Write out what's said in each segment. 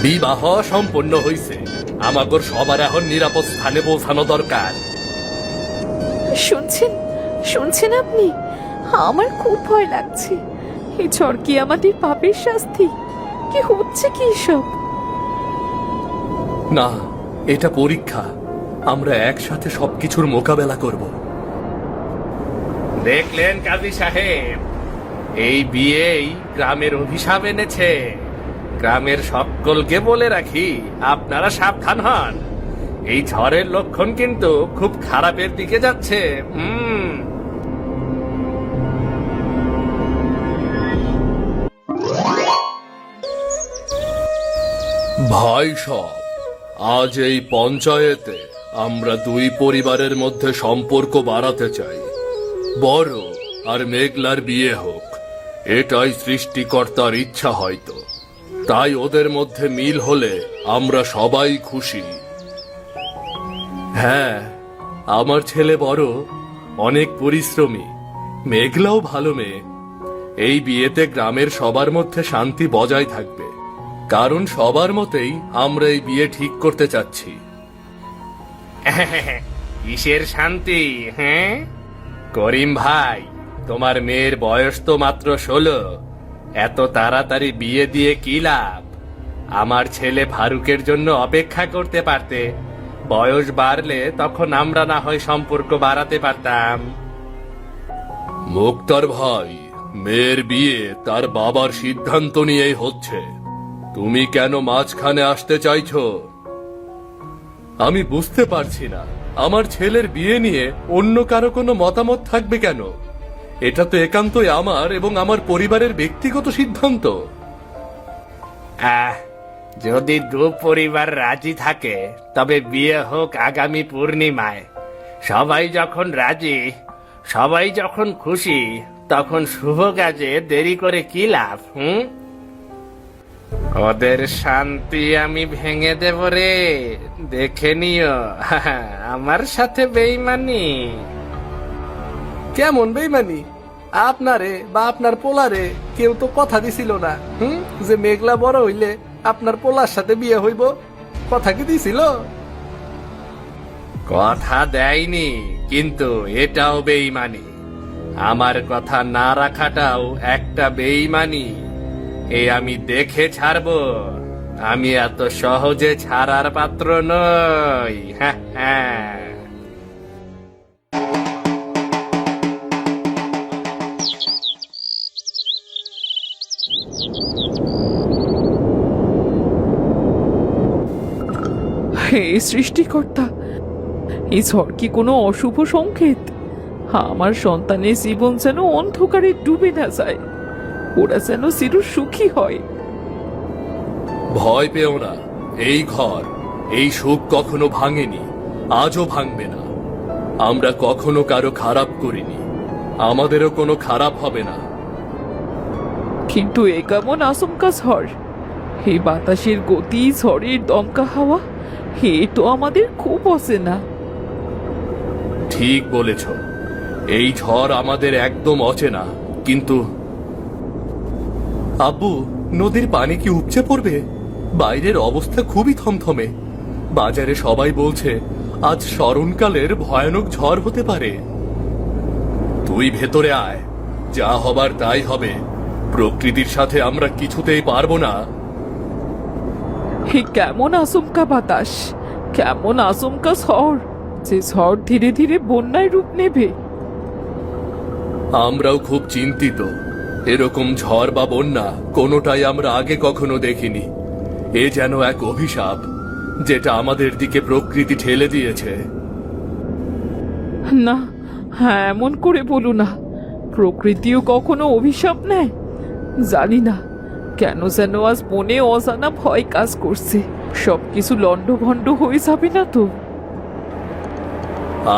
বিবাহ সম্পন্ন হইছে, আমাগর সবার এখন নিরাপদ স্থানে পৌঁছানো দরকার। শুনছেন শুনছেন আপনি? আমার খুব ভয় লাগছে। এই ঝড় কি আমাদের পাপের শাস্তি? কি হচ্ছে কি সব? না, এটা পরীক্ষা। আমরা একসাথে সবকিছুর মোকাবেলা করব। দেখলেন কাজী সাহেব, এই বিয়েই গ্রামের অভিশাপ এনেছে। গ্রামের সকলকে বলে রাখি, আপনারা সাবধান হন। এই ঝড়ের লক্ষণ কিন্তু খুব খারাপের দিকে যাচ্ছে। ভাই সব, আজ এই পঞ্চায়েতে আমরা দুই পরিবারের মধ্যে সম্পর্ক বাড়াতে চাই। বড় আর মেঘলার বিয়ে হোক, এটাই সৃষ্টিকর্তার ইচ্ছা হয়তো। তাই ওদের মধ্যে মিল হলে আমরা সবাই খুশি। হ্যাঁ, আমার ছেলে বড়, অনেক পরিশ্রমী। মেঘলাও ভালো মেয়ে। এই বিয়েতে গ্রামের সবার মধ্যে শান্তি বজায় থাকবে, কারণ সবার মতেই আমরা এই বিয়ে ঠিক করতে চাচ্ছি। কিসের শান্তি? হ্যাঁ করিম ভাই, তোমার মেয়ের বয়স তো মাত্র 16। এত তাড়াতাড়ি বিয়ে দিয়ে কি লাভ? আমার ছেলে ফারুকের জন্য অপেক্ষা করতে পারতে। বয়স বাড়লে তখন আমরা না হয় সম্পর্ক বাড়াতে পারতাম। মুক্তার ভাই, মেয়ের বিয়ে তার বাবার সিদ্ধান্ত নিয়েই হচ্ছে। তুমি কেন মাঝখানে আসতে চাইছো? আমি বুঝতে পারছি না, আমার ছেলের বিয়ে নিয়ে অন্য কারো কোনো মতামত থাকবে কেন? এটা তো একান্তই আমার এবং আমার পরিবারের ব্যক্তিগত সিদ্ধান্ত। যদি দু পরিবার রাজি থাকে তবে বিয়ে হোক আগামী পূর্ণিমায়। সবাই যখন রাজি, সবাই যখন খুশি, তখন শুভ কাজে দেরি করে কি লাভ? ওদের শান্তি আমি ভেঙে দেব রে, দেখে নিও। আমার সাথে বেইমানি? কেমন বেইমানি? আপনারে বা আপনার পোলারে কেউ তো কথা দিছিল না যে মেঘলা বড় হইলে আপনার পোলার সাথে বিয়ে হইব। কথা কি দিছিল? কথা দেয়নি, কিন্তু এটাও বেইমানি। আমার কথা না রাখাটাও একটা বেইমানি। আমি দেখে ছাড়বো। আমি এত সহজে ছাড়ার পাত্র নই। হ্যাঁ হ্যাঁ। হে সৃষ্টিকর্তা, এই ঝড় কি কোনো অশুভ সংকেত? আমার সন্তানের জীবন যেন অন্ধকারে ডুবে না যায়, ওরা যেন চির সুখী হয়। ভয় পেও না, এই ঘর, এই সুখ কখনো ভাঙেনি, আজও ভাঙবে না। আমরা কখনো কারো খারাপ করিনি, আমাদেরও কোনো খারাপ হবে না। কিন্তু এ কেমন আচমকা ঝড়! এই বাতাসের গতি, ঝড়ের দমকা হাওয়া, হে তো আমাদের খুব অচেনা। ঠিক বলেছ, এই ঝড় আমাদের একদম অচেনা। কিন্তু আব্বু, নদীর পানি কি উপচে পড়বে? বাইরের অবস্থা খুবই থমথমে। বাজারে সবাই বলছে আজ স্মরণকালের ভয়ানক ঝড় হতে পারে। তুই ভেতরে আয়, যা হবার তাই হবে। প্রকৃতির সাথে আমরা কিছুতেই পারবো না। হে কেমন আচমকা বাতাস, কেমন আচমকা ঝড়, যে ঝড় ধীরে ধীরে বন্যায় রূপ নেবে। আমরাও খুব চিন্তিত। এরকম ঝড় বা বন্যা কোনোটাই আমরা আগে কখনো দেখিনি। এ যেন এক অভিশাপ, যেটা আমাদের দিকে প্রকৃতি ঠেলে দিয়েছে। না, হ্যাঁ, এমন করে বলো না। প্রকৃতিও কখনো অভিশাপ নেয়? জানি না কেন যেন আজ মনে অজানা ভয় কাজ করছে। সবকিছু লণ্ডভণ্ড হয়ে যাবে না তো?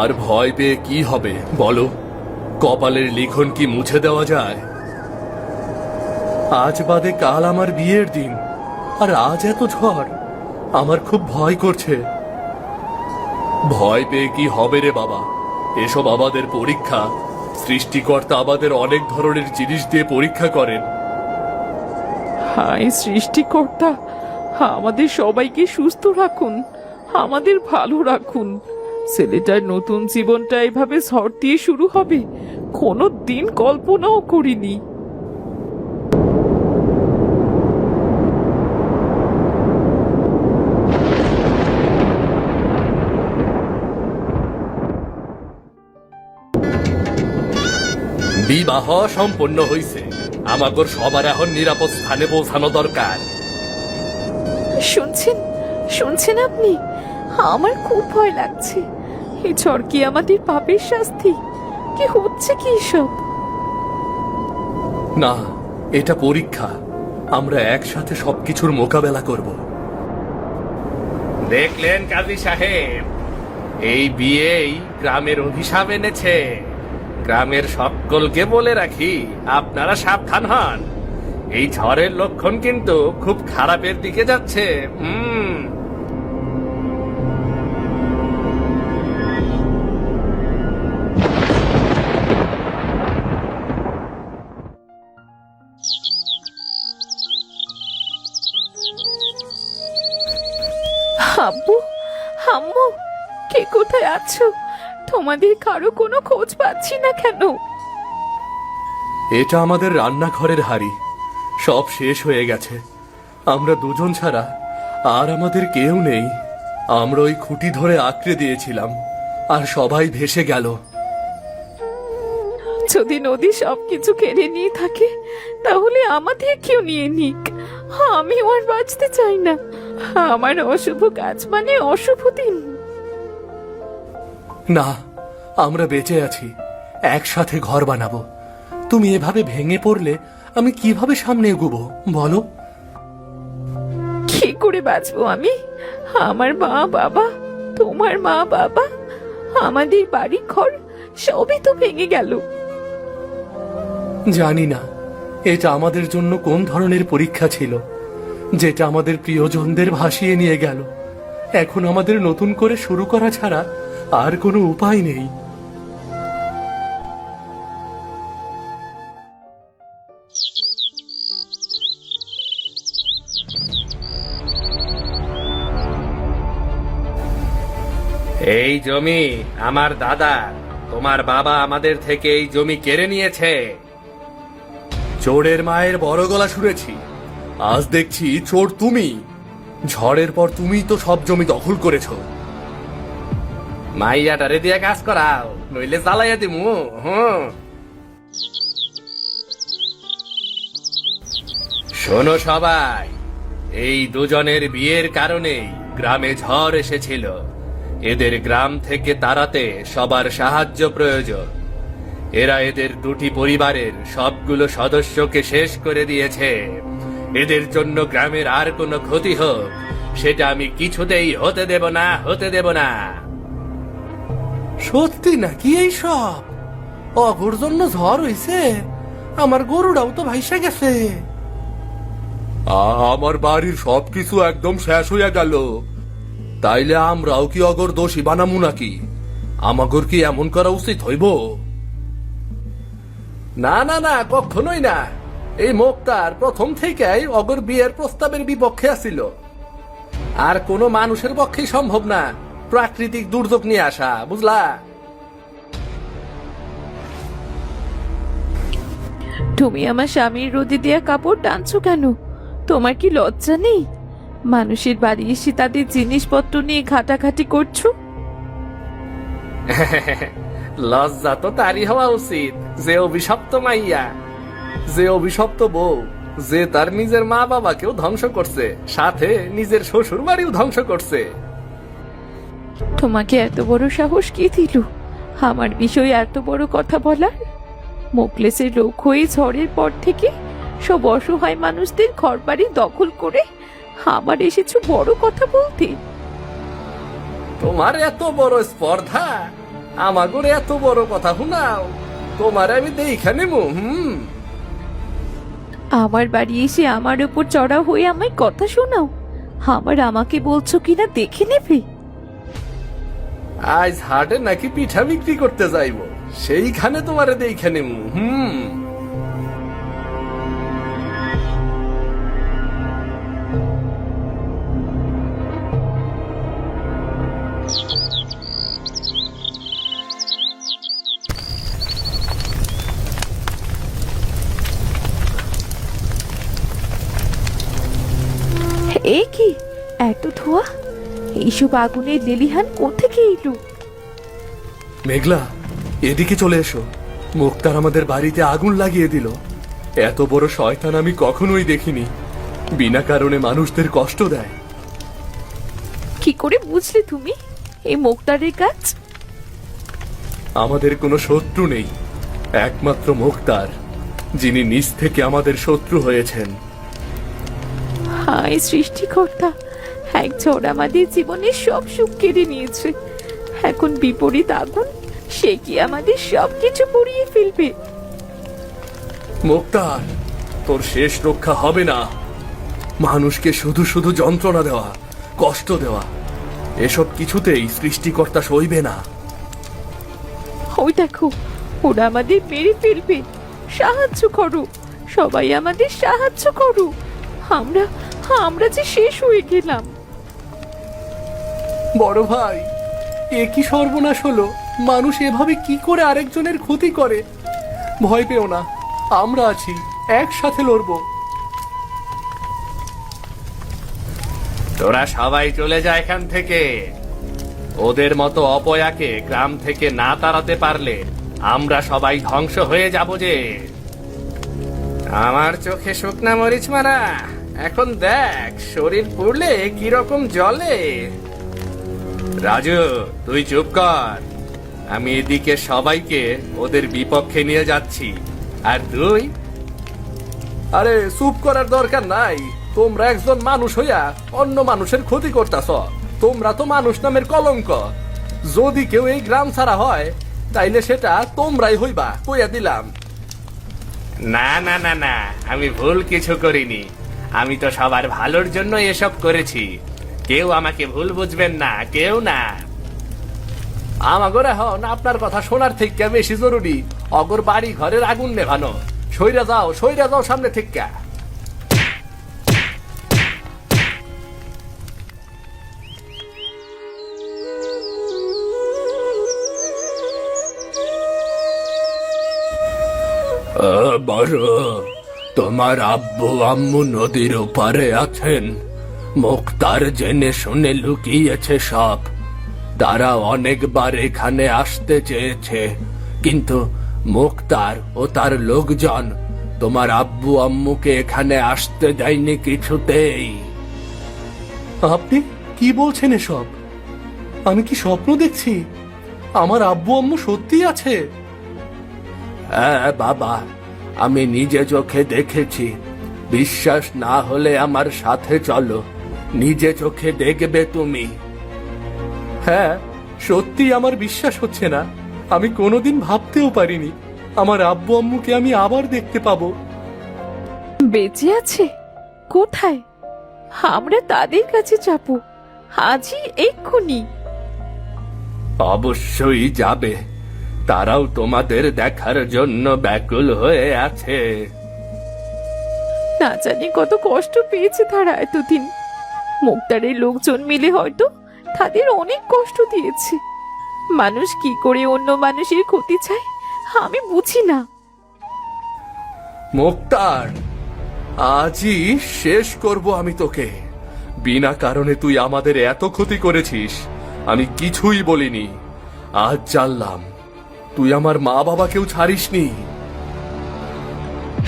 আর ভয় পেয়ে কি হবে বলো? কপালের লিখন কি মুছে দেওয়া যায়? আজ বাদে কাল আমার বিয়ের দিন, আর আজ এত ঝড়। আমার খুব ভয় করছে। ভয় পেয়ে কি হবে রে বাবা? এসব আমাদের পরীক্ষা। সৃষ্টিকর্তা আমাদের অনেক ধরনের জিনিস দিয়ে পরীক্ষা করেন। হায় সৃষ্টিকর্তা, আমাদের সবাইকে সুস্থ রাখুন, আমাদের ভালো রাখুন। ছেলেটার নতুন জীবনটা এভাবে ঝড় দিয়ে শুরু হবে কোনো দিন কল্পনাও করিনি। বিবাহ সম্পন্ন হইছে, আমাগর সবার এখন নিরাপদ স্থানে পৌঁছানো দরকার। শুনছেন, শুনছেন আপনি? আমার খুব ভয় লাগছে। এই ঝড় কি আমাদের পাপের শাস্তি? কি হচ্ছে কি সব? না, এটা পরীক্ষা। আমরা একসাথে সবকিছুর মোকাবেলা করব। দেখলেন কাজী সাহেব, এই বিয়েই গ্রামের অভিশাপ এনেছে। গ্রামের সকলকে বলে রাখি, আপনারা সাবধান হন। এই ঝড়ের লক্ষণ কিন্তু খুব খারাপের দিকে যাচ্ছে। আব্বু, আম্মু, কে কোথায় আছো? তোমাদের কারো কোনো খোঁজ পাচ্ছি না কেন? এটা আমাদের রান্নাঘরের হাড়ি, সব শেষ হয়ে গেছে। আমরা দুজন ছাড়া আর আমাদের কেউ নেই। আমরা ওই খুঁটি ধরে আঁকড়ে দিয়েছিলাম, আর সবাই ভেসে গেল। যদি নদী সবকিছু কেড়ে নিয়ে থাকে, তাহলে আমাদের কেউ নিয়ে নিক। আমি আর বাঁচতে চাই না। আমার অশুভ কাজ মানে অশুভ দিন। না, আমরা বেঁচে আছি, একসাথে ঘর বানাবো। তুমি এভাবে ভেঙে পড়লে আমি কিভাবে সামনে এগুবো বলো? কি করে বাঁচবো আমি? আমার মা বাবা, তোমার মা বাবা, আমাদের বাড়ি ঘর সবই তো ভেঙে গেল। জানি না এটা আমাদের জন্য কোন ধরনের পরীক্ষা ছিল, যেটা আমাদের প্রিয়জনদের ভাসিয়ে নিয়ে গেল। এখন আমাদের নতুন করে শুরু করা ছাড়া আর কোনো উপায় নেই। এই জমি আমার দাদা, তোমার বাবা আমাদের থেকে এই জমি কেড়ে নিয়েছে। চোরের মায়ের বড় গলা শুনেছি, আজ দেখছি চোর তুমি। ঝড়ের পর তুমি তো সব জমি দখল করেছ। মাইয়াটারে দিয়ে কাজ করাও, নইলে জ্বালাইয়া দিমু। শোনো সবাই, এই দুজনের বিয়ের কারণেই গ্রামে ঝড় এসেছিল। এদের গ্রাম থেকে তাড়াতে সবার সাহায্য প্রয়োজন। এরা এদের দুটি পরিবারের সবগুলো সদস্যকে শেষ করে দিয়েছে। এদের জন্য গ্রামের আর কোনো ক্ষতি হোক, সেটা আমি কিছুতেই হতে দেব না, হতে দেব না। সত্যি নাকি এই সব? অঘোর জন্য ঝড় হইছে? আমার গরুটাও তো ভাইসা গেছে। আমার বাড়ির সবকিছু একদম শেষ হইয়া গেল। তাইলে আমরাও কি অগর দোষী বানামু নাকি? আমাগর কি এমন করা উচিত হইব? না না না, কখনোই না। এই মোক্তার প্রথম থেকেই অগর বিয়ের প্রস্তাবের বিপক্ষে আছিল। আর কোনো মানুষের পক্ষেই সম্ভব না প্রাকৃতিক দুর্যোগ নিয়ে আসা, বুঝলা? তুমি আমার স্বামীর রোদে দেয়া কাপড় টানছো কেন? তোমার কি লজ্জা নেই? মানুষের বাড়ি এসে তাদের জিনিসপত্র নিয়ে ঘাটাঘাটি করছো। লজ্জা তো তারই হওয়া উচিত, যে অভিশপ্ত মাইয়া, যে অভিশপ্ত বউ, যে তার নিজের মা বাবাকেও ধ্বংস করছে, সাথে নিজের শ্বশুর বাড়িও ধ্বংস করছে। তোমাকে এত বড় সাহস কে দিল আমার বিষয়ে এত বড় কথা বলার? মোকলেসের লোক হয়ে ঝড়ের পর থেকে সব অসহায় মানুষদের ঘর বাড়ি দখল করে আবার এসেছো বড় কথা বলতে। তোমার এত বড় স্পর্ধা, আমাগরে এত বড় কথা শুনাও। তোমার আমি দেখানে আমার বাড়ি এসে আমার উপর চড়া হয়ে আমায় কথা শোনাও। আমাকে বলছো কিনা দেখে নেবে। আজ হাটে নাকি পিঠা বিক্রি করতে যাইব, সেইখানে তোমারে দেখানে এ কি এত ধোঁয়া? এইসব আগুনের লেলিহান কোত্থেকে এলো? মেঘলা, এদিকে চলে এসো। মুক্তার আমাদের বাড়িতে আগুন লাগিয়ে দিল। এত বড় শয়তান আমি কখনোই দেখিনি। বিনা কারণে মানুষদের কষ্ট দেয়। কি করে বুঝলে তুমি এই মুক্তারের কাজ? আমাদের কোনো শত্রু নেই, একমাত্র মুক্তার, যিনি নিজ থেকে আমাদের শত্রু হয়েছেন। হায় সৃষ্টিকর্তা, এক ঝড় আমাদের জীবনের সব সুখ কেড়ে নিয়েছে। এখন বিপরীত আগুন, সে কি আমাদের সবকিছু পুড়িয়ে ফেলবে? মুক্তার, তোর শেষ রক্ষা হবে না। মানুষকে শুধু শুধু যন্ত্রণা দেওয়া, কষ্ট দেওয়া, এসব কিছুতেই সৃষ্টিকর্তা সইবে না। ওই দেখো, ওরা আমাদের মেরে ফেলবে। সাহায্য করো, সবাই আমাদের সাহায্য করো। আমরা আমরা যে শেষ হয়ে গেলাম। বড় ভাই, এ কি সর্বনাশ হলো? মানুষ এভাবে কি করে আরেকজনের ক্ষতি করে? ভয় পেও না, আমরা আছি, একসাথে লড়বো। তোরা সবাই চলে যা এখান থেকে। ওদের মতো অপয়াকে গ্রাম থেকে না তাড়াতে পারলে আমরা সবাই ধ্বংস হয়ে যাব যে। আমার চোখে শুকনা মরিচ মারা, এখন দেখ শরীর পুড়লে কিরকম জ্বলে। রাজু, তুই চুপ কর। আমি এদিকে সবাইকে ওদের বিপক্ষে নিয়ে যাচ্ছি, আর তুই? আরে চুপ করার দরকার নাই। তোমরা একজন মানুষ হইয়া অন্য মানুষের ক্ষতি করতাছ। তোমরা তো মানুষ নামের কলঙ্ক। যদি কেউ এই গ্রাম ছাড়া হয়, তাইলে সেটা তোমরাই হইবা, কইয়া দিলাম। না না না না, আমি ভুল কিছু করিনি। আমি তো সবার ভালোর জন্য এসব করেছি। কেউ আমাকে ভুল বুঝবেন না, কেউ না। আমাগর এখন আপনার কথা শোনার থেকে বেশি জরুরি অগর বাড়ি ঘরের আগুন নেভানো। সইরা যাও সামনে থেকে। বড়, তোমার আব্বু আম্মু নদীর ওপারে আছেন। মুক্তার জেনে শুনে লুকিয়েছে সব। তারা অনেকবার এখানে আসতে চেয়েছে, কিন্তু মুক্তার ও তার লোকজন তোমার আব্বু আম্মুকে এখানে আসতে দেয়নি কিছুতেই। আপনি কি বলছেন এসব? আমি কি স্বপ্ন দেখছি? আমার আব্বু আম্মু সত্যি আছে? হ্যাঁ বাবা, আমি নিজে চোখে দেখেছি। বিশ্বাস না হলে আমার সাথে চলো, নিজে চোখে দেখবে তুমি। হ্যাঁ, সত্যি আমার বিশ্বাস হচ্ছে না। আমি কোনোদিন ভাবতেও পারিনি আমার আব্বু আম্মুকে আমি আবার দেখতে পাবো। বেঁচে আছে? কোথায়? আমরা তাদের কাছে যাবো আজই, এক্ষুনি। অবশ্যই যাবে, তারাও তোমাদের দেখার জন্য ব্যাকুল হয়ে আছে। না জানি কত কষ্ট পেয়েছে তারা এতদিন। মুক্তারের লোকজন মিলে হয়তো তাদের অনেক কষ্ট দিয়েছে। মানুষ কি করে অন্য মানুষের ক্ষতি চায় আমি বুঝি না। মুক্তার, আজই শেষ করব আমি তোকে। বিনা কারণে তুই আমাদের এত ক্ষতি করেছিস, আমি কিছুই বলিনি। আজ জানলাম তুই আমার মা বাবাকেও ছাড়িসনি।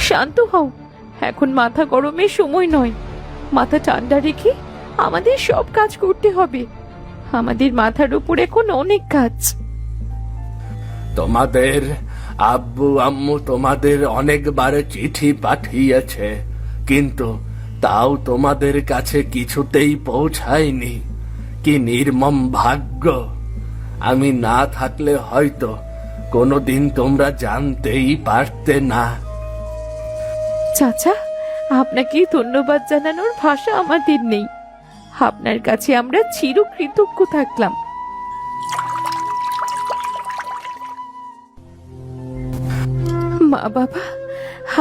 শান্ত হও, এখন মাথা গরমের সময় নয়। মাথা ঠান্ডা রেখে আমাদের সব কাজ করতে হবে। আমাদের মাথার উপর এখন অনেক কাজ। তোমাদের আব্বু আম্মু তোমাদের অনেকবার চিঠি পাঠিয়েছে, কিন্তু তাও তোমাদের কাছে কিছুতেই পৌঁছায়নি। কি নির্মম ভাগ্য! আমি না থাকলে হয়তো কোনোদিন তোমরা জানতেই পারতে না। চাচা, আপনাকে ধন্যবাদ জানানোর ভাষা আমাদের নেই। আপনার কাছে আমরা চিরকৃতজ্ঞ থাকলাম। মা বাবা,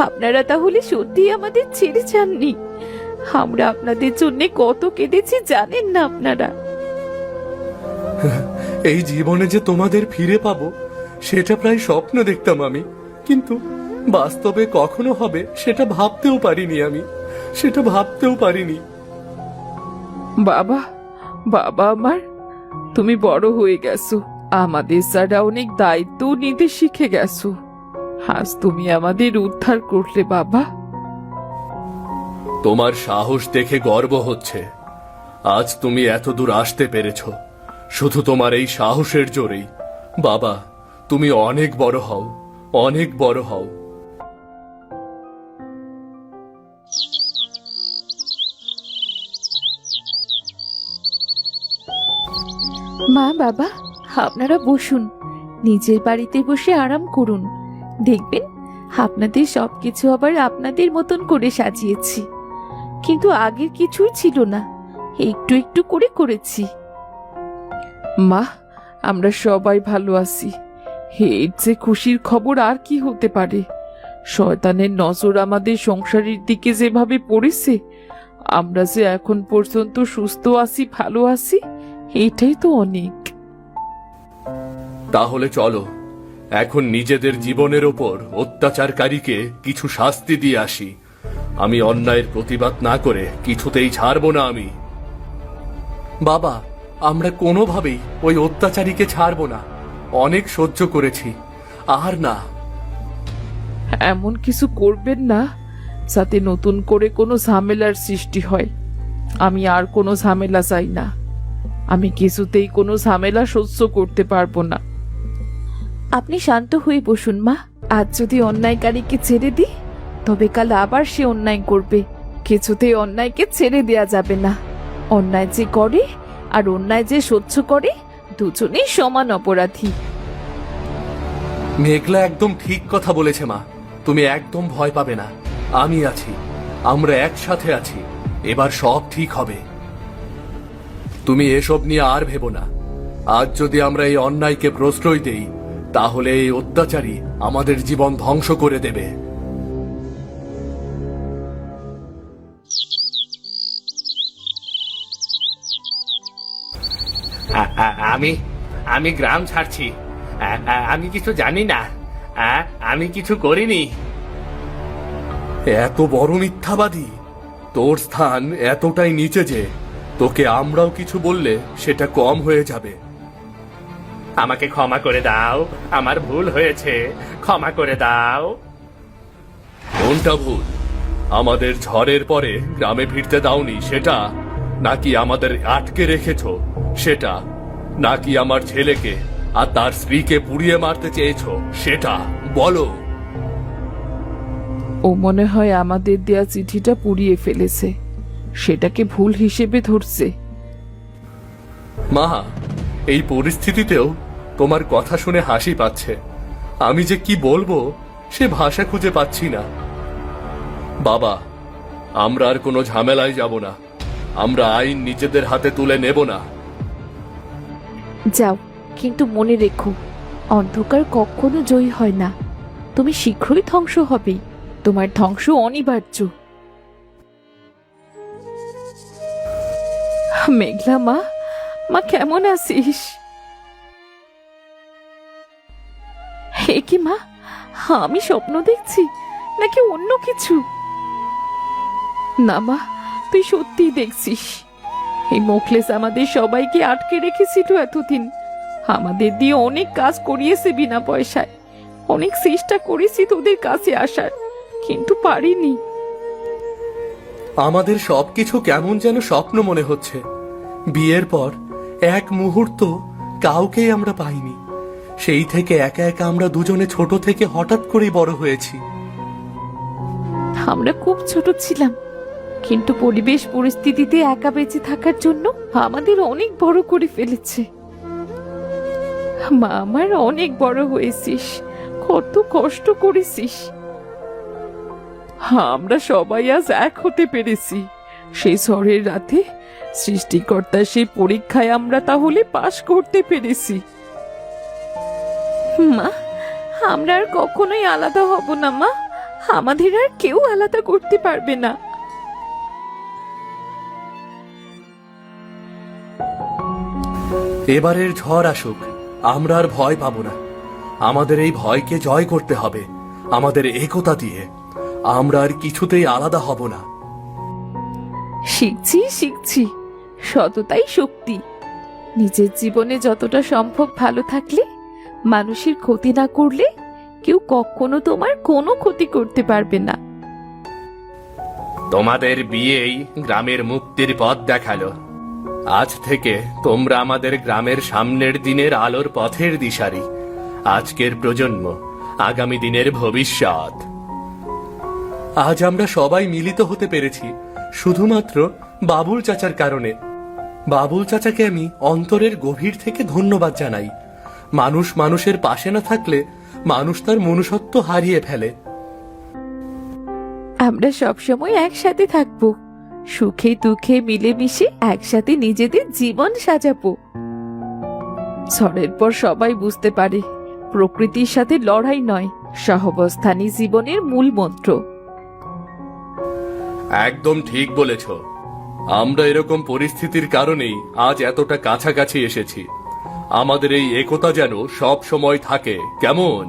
আপনারা তাহলে সত্যি আমাদের ছেড়ে যাননি। আমরা আপনাদের জন্য কত কেঁদেছি জানেন না আপনারা। এই জীবনে যে তোমাদের ফিরে পাবো সেটা প্রায় স্বপ্ন দেখতাম আমি, কিন্তু বাস্তবে কখনো হবে সেটা ভাবতেও পারিনি। আমি সেটা ভাবতেও পারিনি। বাবা, বাবা আমার, তুমি বড় হয়ে গেছো, আমাদের ছাড়া অনেক দায়িত্ব নিতে শিখে গেছো। আজ তুমি আমাদের উদ্ধার করলে বাবা। তোমার সাহস দেখে গর্ব হচ্ছে। আজ তুমি এত দূর আসতে পেরেছ শুধু তোমার এই সাহসের জোরেই। বাবা, তুমি অনেক বড় হও, অনেক বড় হও। মা, বাবা, আপনারা বসুন, নিজের বাড়িতে বসে আরাম করুন। দেখবেন আপনাদের সবকিছু আবার আপনাদের মতন করে সাজিয়েছি, কিন্তু আগের কিছুই ছিল না, একটু একটু করে করেছি। মা, আমরা সবাই ভালো আছি। এর যে খুশির খবর আর কি হতে পারে। শয়তানের নজর আমাদের সংসারের দিকে যেভাবে পড়েছে, আমরা যে এখন পর্যন্ত সুস্থ আছি, ভালো আছি, এটাই তো অনেক। তাহলে চলো এখন নিজেদের জীবনের ওপর অত্যাচারকারীকে কিছু শাস্তি দিয়ে আসি। আমি অন্যায়ের প্রতিবাদ না করে কিছুতেই ছাড়বো না আমি। বাবা, আমরা কোনোভাবেই ওই অত্যাচারীকে ছাড়বো না। অনেক সহ্য করেছি, আর না। এমন কিছু করবেন না যাতে নতুন করে কোনো ঝামেলার সৃষ্টি হয়। আমি আর কোনো ঝামেলা চাই না। আমি কিছুতেই কোনো ঝামেলা সহ্য করতে পারবো না। আপনি শান্ত হয়ে বসুন মা। আজ যদি অন্যায়কারীকে ছেড়ে দিই, তবে কাল আবার সে অন্যায় করবে। কিছুতেই অন্যায়কে ছেড়ে দেয়া যাবে না। অন্যায় যে করে আর অন্যায় যে সহ্য করে, দুজনেই সমান অপরাধী। মেঘলা একদম ঠিক কথা বলেছে মা। তুমি একদম ভয় পাবে না, আমি আছি, আমরা একসাথে আছি। এবার সব ঠিক হবে। তুমি এসব নিয়ে আর ভেবো না। আজ যদি আমরা এই অন্যায়কে প্রশ্রয় দেই, তাহলে এই অত্যাচারী আমাদের জীবন ধ্বংস করে দেবে। আমি আমি গ্রাম ছাড়ছি। আমি কিছু জানি না। আমি কিছু করিনি। এত বড় মিথ্যাবাদী! তোর স্থান এতটাই নিচে যে তোকে আমরাও কিছু বললে সেটা কম হয়ে যাবে। আমাকে ক্ষমা করে দাও, আমার ভুল হয়েছে, ক্ষমা করে দাও। কোনটা ভুল? আমাদের ঝড়ের পরে গ্রামে ফিরতে দাওনি সেটা, নাকি আমাদের আটকে রেখেছো সেটা, নাকি আমার ছেলেকে আর তার স্ত্রীকে পুড়িয়ে মারতে চেয়েছো সেটা বলো। ও মনে হয় আমাদের দেয়া চিঠিটা পুড়িয়ে ফেলেছে, সেটাকে ভুল হিসেবে ধরছে। মা, এই পরিস্থিতিতেও তোমার কথা শুনে হাসি পাচ্ছে। আমি যে কি বলবো সে ভাষা খুঁজে পাচ্ছি না। বাবা, আমরা আর কোনো ঝামেলায় যাব না। আমরা আইন নিজেদের হাতে তুলে নেব না। যাও, কিন্তু মনে রেখো, অন্ধকার কখনো জয়ী হয় না। তুমি শীঘ্রই ধ্বংস হবেই। তোমার ধ্বংস অনিবার্য। মেঘলা মা, মা কেমন আছিস? হে কি মা, আমি স্বপ্ন দেখছি নাকি অন্য কিছু? না মা, তুই সত্যিই দেখছিস। এই মোখলেস আমাদের সবাইকে আটকে রেখেছিল এতদিন। আমাদের দিয়ে অনেক কাজ করিয়েছে বিনা পয়সায়। অনেক চেষ্টা করেছি তোদের কাছে আসার, কিন্তু পারিনি। আমাদের সবকিছু কেমন যেন স্বপ্ন মনে হচ্ছে। বিয়ের পর এক মুহূর্ত কাউকেই আমরা পাইনি। সেই থেকে একা একা আমরা দুজনে ছোট থেকে হঠাৎ করেই বড় হয়েছি। আমরা খুব ছোট ছিলাম, কিন্তু পরিবেশ পরিস্থিতিতে একা বেঁচে থাকার জন্য আমাদের অনেক বড় করে ফেলেছে। মা আমার, অনেক বড় হয়েছিস, কত কষ্ট করেছিস। আমরা সবাই আজ এক হতে পেরেছি। সেই ঝড়ের রাতে সৃষ্টিকর্তার সেই পরীক্ষায় আমরা তাহলে পাশ করতে পেরেছি। মা, আমরা আর কখনোই আলাদা হব না মা। আমাদের আর কেউ আলাদা করতে পারবে না। এবারের ঝড় আসুক, আমরা আর ভয় পাবো না। আমাদের এই ভয়কে জয় করতে হবে আমাদের একতা দিয়ে। আমরা আর কিছুতেই আলাদা হব না। শিখছি শিখছি, সততাই শক্তি। নিজের জীবনে যতটা সম্ভব ভালো থাকলে, মানুষের ক্ষতি না করলে, কেউ কখনো তোমার কোনো ক্ষতি করতে পারবে না। তোমাদের বিয়েই গ্রামের মুক্তির পথ দেখালো। আজ থেকে তোমরা আমাদের গ্রামের সামনের দিনের আলোর পথের দিশারি। আজকের প্রজন্ম, আগামী দিনের ভবিষ্যৎ। আজ আমরা সবাই মিলিত হতে পেরেছি শুধুমাত্র বাবুল চাচার কারণে। বাবুল চাচাকে আমি অন্তরের গভীর থেকে ধন্যবাদ জানাই। মানুষ মানুষের পাশে না থাকলে মানুষ তার মনুষ্যত্ব হারিয়ে ফেলে। আমরা সবসময় একসাথে থাকবো, সুখে দুঃখে মিলেমিশে একসাথে নিজেদের জীবন সাজাবো। ঝড়ের পর সবাই বুঝতে পারে প্রকৃতির সাথে লড়াই নয়, সহাবস্থানই জীবনের মূল মন্ত্র। একদম ঠিক বলেছ। আমরা এরকম পরিস্থিতির কারণেই আজ এতটা কাছাকাছি এসেছি। আমাদের এই একতা যেন সব সময় থাকে, কেমন?